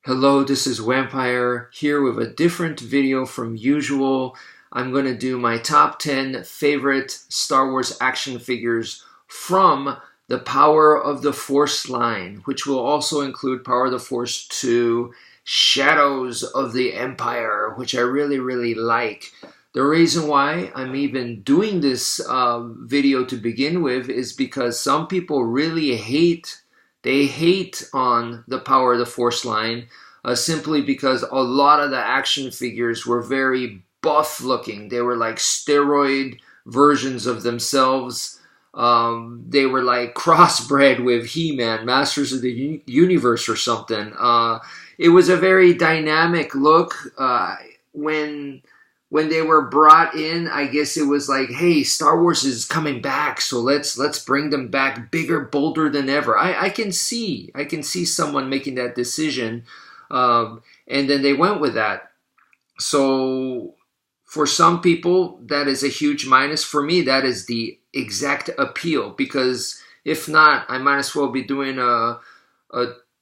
Hello, this is wmpyr here with a different video from usual. I'm going to do my top 10 favorite Star Wars action figures from the Power of the Force line, which will also include Power of the Force 2, Shadows of the Empire, which I really like. The reason why I'm even doing this video to begin with is because some people really hate on the Power of the Force line simply because a lot of the action figures were very buff looking. They were like steroid versions of themselves. They were like crossbred with He-Man, Masters of the Universe or something. It was a very dynamic look. When they were brought in, I guess it was like, hey, Star Wars is coming back, so let's bring them back bigger, bolder than ever. I can see someone making that decision, and then they went with that. So for some people, that is a huge minus. For me, that is the exact appeal, because if not, I might as well be doing a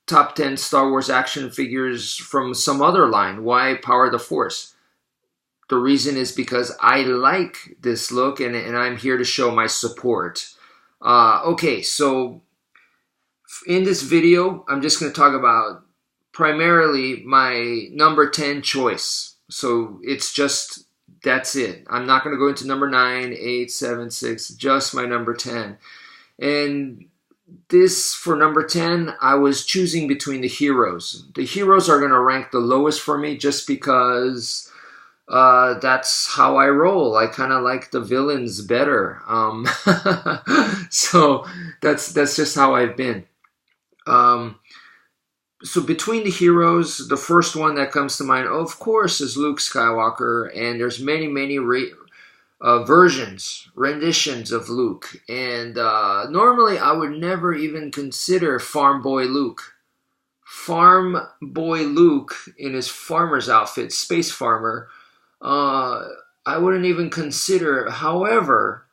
top 10 Star Wars action figures from some other line. Why Power of the Force? The reason is because I like this look, and I'm here to show my support. Okay, so in this video, I'm just going to talk about primarily my number 10 choice. So it's just, that's it. I'm not going to go into number 9, 8, 7, 6, just my number 10. And this, for number 10, I was choosing between the heroes. The heroes are going to rank the lowest for me just because that's how I roll. I kind of like the villains better. So that's just how I've been. So between the heroes, the first one that comes to mind, of course, is Luke Skywalker, and there's many renditions of Luke. And normally I would never even consider Farm Boy Luke. Farm Boy Luke in his farmer's outfit, Space Farmer, I wouldn't even consider. However,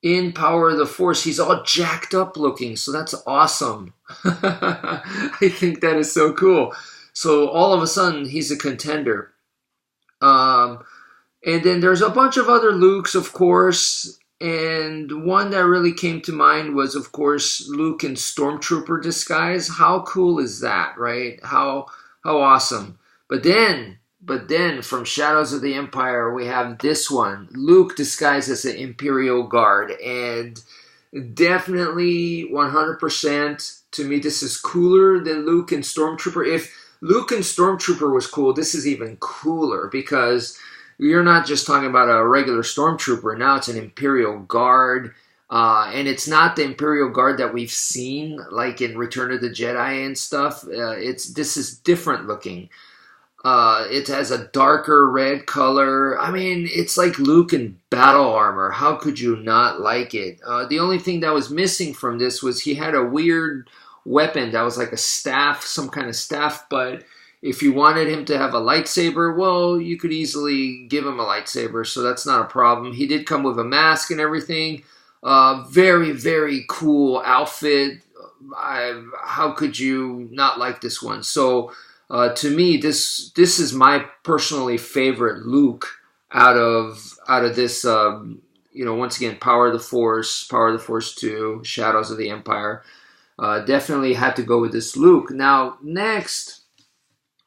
in Power of the Force, he's all jacked up looking, so that's awesome. I think that is so cool. So all of a sudden, he's a contender. And then there's a bunch of other Lukes, of course, and one that really came to mind was, of course, Luke in Stormtrooper disguise. How cool is that, right? How awesome. But then from Shadows of the Empire, we have this one, Luke disguised as an Imperial Guard, and definitely 100% to me, this is cooler than Luke and Stormtrooper. If Luke and Stormtrooper was cool, this is even cooler, because you're not just talking about a regular Stormtrooper. Now it's an Imperial Guard, and it's not the Imperial Guard that we've seen, like in Return of the Jedi and stuff. This is different looking. It has a darker red color. I mean, it's like Luke in battle armor. How could you not like it? The only thing that was missing from this was he had a weird weapon that was like a staff, some kind of staff, but if you wanted him to have a lightsaber, well, you could easily give him a lightsaber, so that's not a problem. He did come with a mask and everything. Very cool outfit. How could you not like this one? So to me, this is my personally favorite Luke out of this. Once again, Power of the Force 2, Shadows of the Empire. Definitely had to go with this Luke. Now next,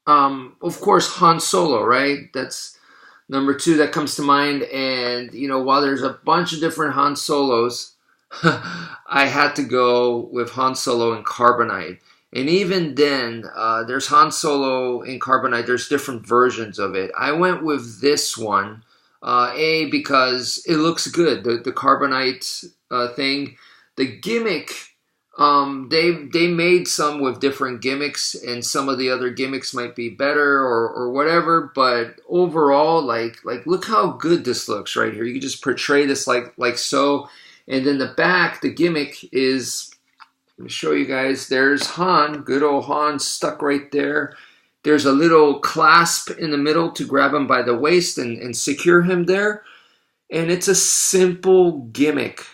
of course, Han Solo, right? That's number 2 that comes to mind. And while there's a bunch of different Han Solos, I had to go with Han Solo in Carbonite. And even then, there's Han Solo in Carbonite. There's different versions of it. I went with this one, because it looks good. The Carbonite thing, the gimmick, they made some with different gimmicks, and some of the other gimmicks might be better or whatever. But overall, like look how good this looks right here. You can just portray this like so. And then the back, the gimmick is, let me show you guys. There's Han, good old Han, stuck right there. There's a little clasp in the middle to grab him by the waist and secure him there. And it's a simple gimmick.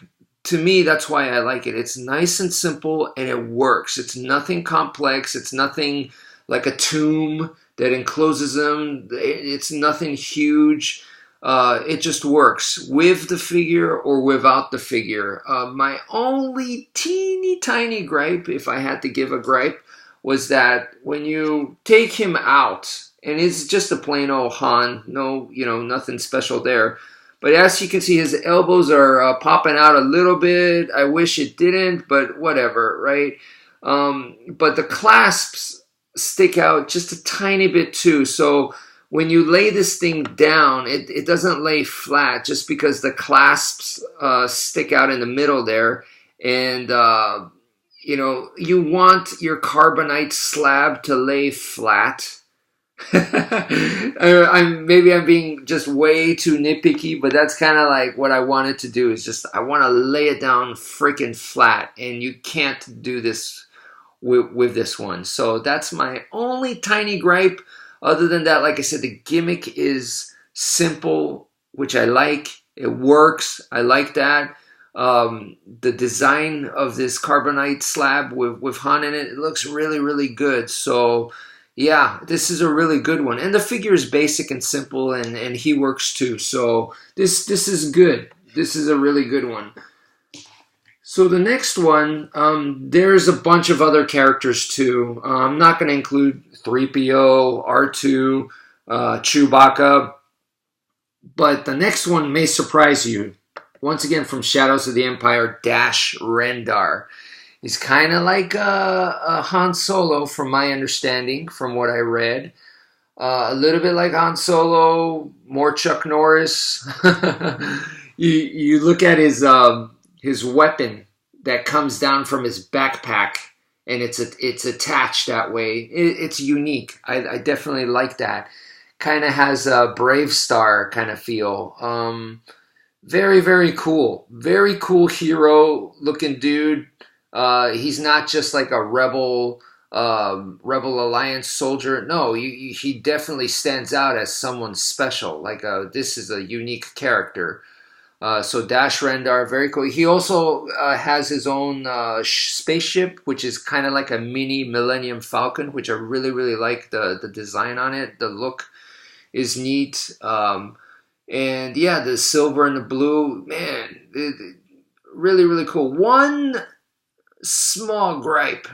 To me, that's why I like it. It's nice and simple, and it works. It's nothing complex. It's nothing like a tomb that encloses him. It's nothing huge. It just works with the figure or without the figure. My only teeny tiny gripe, if I had to give a gripe, was that when you take him out, and it's just a plain old Han, no, nothing special there. But as you can see, his elbows are popping out a little bit. I wish it didn't, but whatever, right? But the clasps stick out just a tiny bit too. So when you lay this thing down, it doesn't lay flat just because the clasps stick out in the middle there. And, you want your carbonite slab to lay flat. Maybe I'm being just way too nitpicky, but that's kind of like what I wanted to do, is just I want to lay it down freaking flat, and you can't do this with this one. So that's my only tiny gripe. Other than that, like I said, the gimmick is simple, which I like. It works. I like that. The design of this carbonite slab with Han in it looks really, really good. So yeah, this is a really good one. And the figure is basic and simple, and he works too. So this is good. This is a really good one. So the next one, there's a bunch of other characters too. I'm not going to include 3PO, R2, Chewbacca. But the next one may surprise you. Once again, from Shadows of the Empire, Dash Rendar. He's kind of like a Han Solo, from my understanding, from what I read. A little bit like Han Solo, more Chuck Norris. you look at his weapon that comes down from his backpack, and it's attached that way. It's unique. I definitely like that. Kind of has a Brave Star kind of feel. Very, very cool. Very cool hero looking dude. He's not just like a Rebel Alliance soldier. No, he definitely stands out as someone special. Like this is a unique character. So Dash Rendar, very cool. He also has his own spaceship, which is kind of like a mini Millennium Falcon, which I really, really like the design on it. The look is neat. And yeah, the silver and the blue, man, really, really cool. One small gripe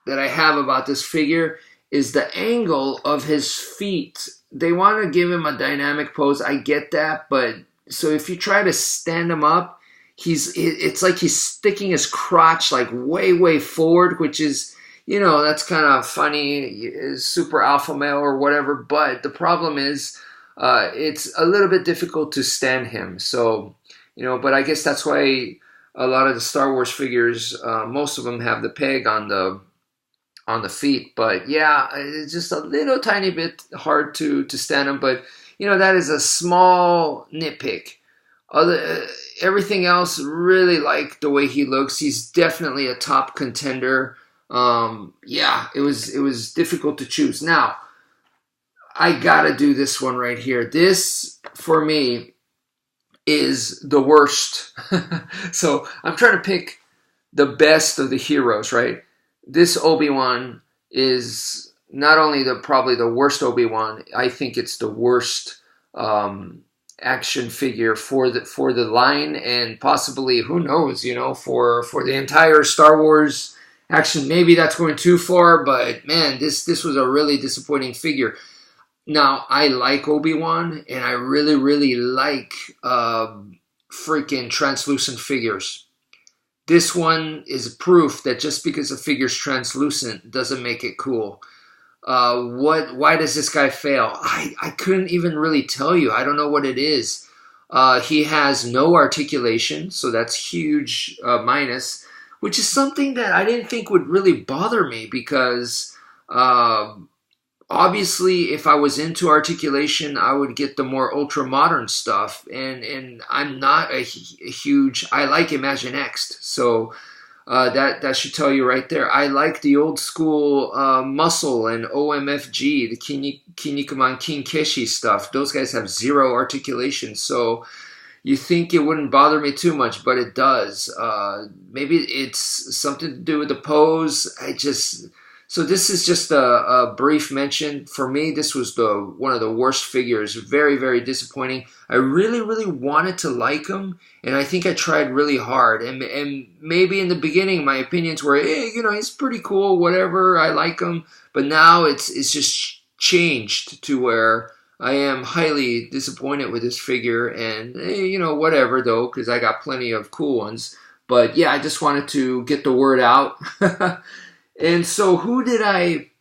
that I have about this figure is the angle of his feet. They want to give him a dynamic pose. I get that, but so if you try to stand him up, it's like he's sticking his crotch like way, way forward, which is, that's kind of funny, super alpha male or whatever. But the problem is, it's a little bit difficult to stand him. So, but I guess that's why a lot of the Star Wars figures, most of them have the peg on the feet. But yeah, it's just a little tiny bit hard to stand him. But that is a small nitpick. Everything else, really like the way he looks. He's definitely a top contender. Yeah, it was difficult to choose. Now, I gotta do this one right here. This, for me, is the worst. So I'm trying to pick the best of the heroes, right? This Obi-Wan is not only probably the worst Obi-Wan, I think it's the worst action figure for the line, and possibly, who knows, for the entire Star Wars action. Maybe that's going too far, but man, this was a really disappointing figure. Now, I like Obi-Wan, and I really, really like freaking translucent figures. This one is proof that just because a figure's translucent doesn't make it cool. Why does this guy fail? I couldn't even really tell you. I don't know what it is. He has no articulation, so that's huge minus, which is something that I didn't think would really bother me because obviously, if I was into articulation, I would get the more ultra-modern stuff, and I'm not a huge... I like Imaginext, so that should tell you right there. I like the old-school Muscle and OMFG, the Kinnikuman Kinkeshi stuff. Those guys have zero articulation, so you think it wouldn't bother me too much, but it does. Maybe it's something to do with the pose. So this is just a brief mention. For me, this was one of the worst figures. Very, very disappointing. I really, really wanted to like him, and I think I tried really hard. And maybe in the beginning, my opinions were, hey, you know, he's pretty cool, whatever, I like him. But now it's just changed to where I am highly disappointed with this figure, and you know, whatever though, because I got plenty of cool ones. But yeah, I just wanted to get the word out. And so who did I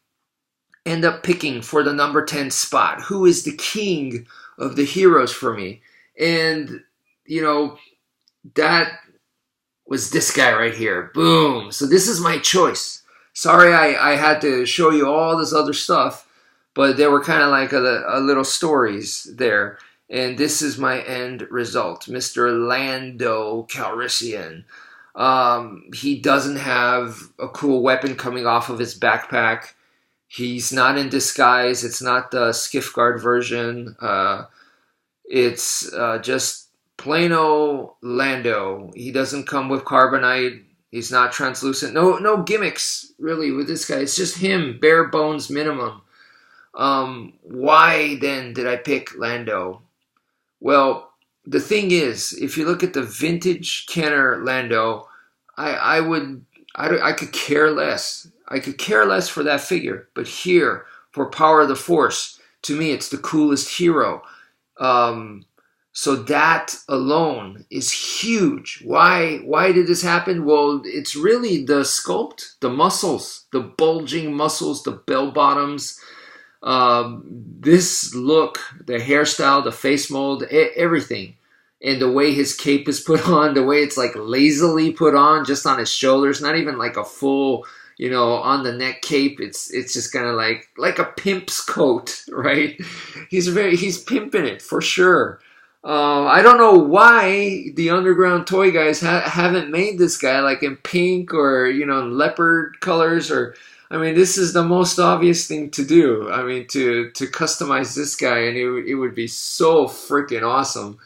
end up picking for the number 10 spot? Who is the king of the heroes for me? And, you know, that was this guy right here. Boom. So this is my choice. Sorry I had to show you all this other stuff, but there were kind of like a little stories there. And this is my end result. Mr. Lando Calrissian. He doesn't have a cool weapon coming off of his backpack. He's not in disguise. It's not the skiff guard version. It's just plain old Lando. He doesn't come with carbonite. He's not translucent. No gimmicks really with this guy. It's just him, bare bones minimum. Why then did I pick Lando? Well, the thing is, if you look at the vintage Kenner Lando, I could care less. I could care less for that figure. But here, for Power of the Force, to me, it's the coolest hero. So that alone is huge. Why did this happen? Well, it's really the sculpt, the muscles, the bulging muscles, the bell bottoms. This look, the hairstyle, the face mold, everything. And the way his cape is put on, the way it's like lazily put on just on his shoulders, not even like a full, you know, on the neck cape. It's just kind of like a pimp's coat, right? He's pimping it for sure. I don't know why the underground toy guys haven't made this guy like in pink or, you know, leopard colors or, I mean, this is the most obvious thing to do. I mean, to customize this guy, and it would be so freaking awesome.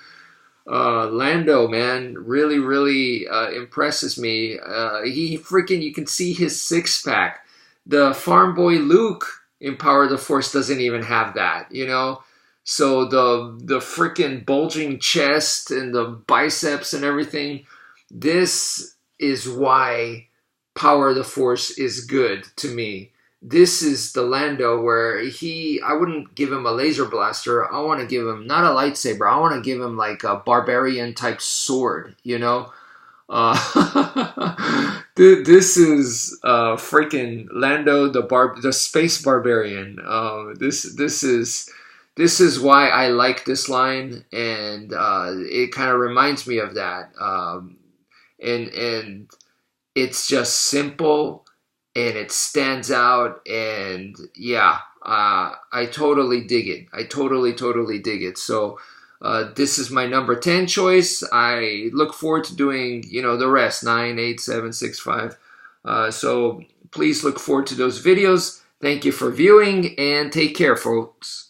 Lando, man, really, really impresses me. You can see his six-pack. The farm boy Luke in Power of the Force doesn't even have that, you know? So the freaking bulging chest and the biceps and everything, this is why Power of the Force is good to me. This is the Lando where I wouldn't give him a laser blaster. I want to give him, not a lightsaber, I want to give him like a barbarian type sword, you know? This is freaking Lando, the space barbarian. This is why I like this line, and it kind of reminds me of that. And it's just simple, and it stands out, and yeah, I totally dig it. I totally dig it. So this is my number 10 choice. I look forward to doing, you know, the rest, 9, 8, 7, 6, 5. So please look forward to those videos. Thank you for viewing, and take care, folks.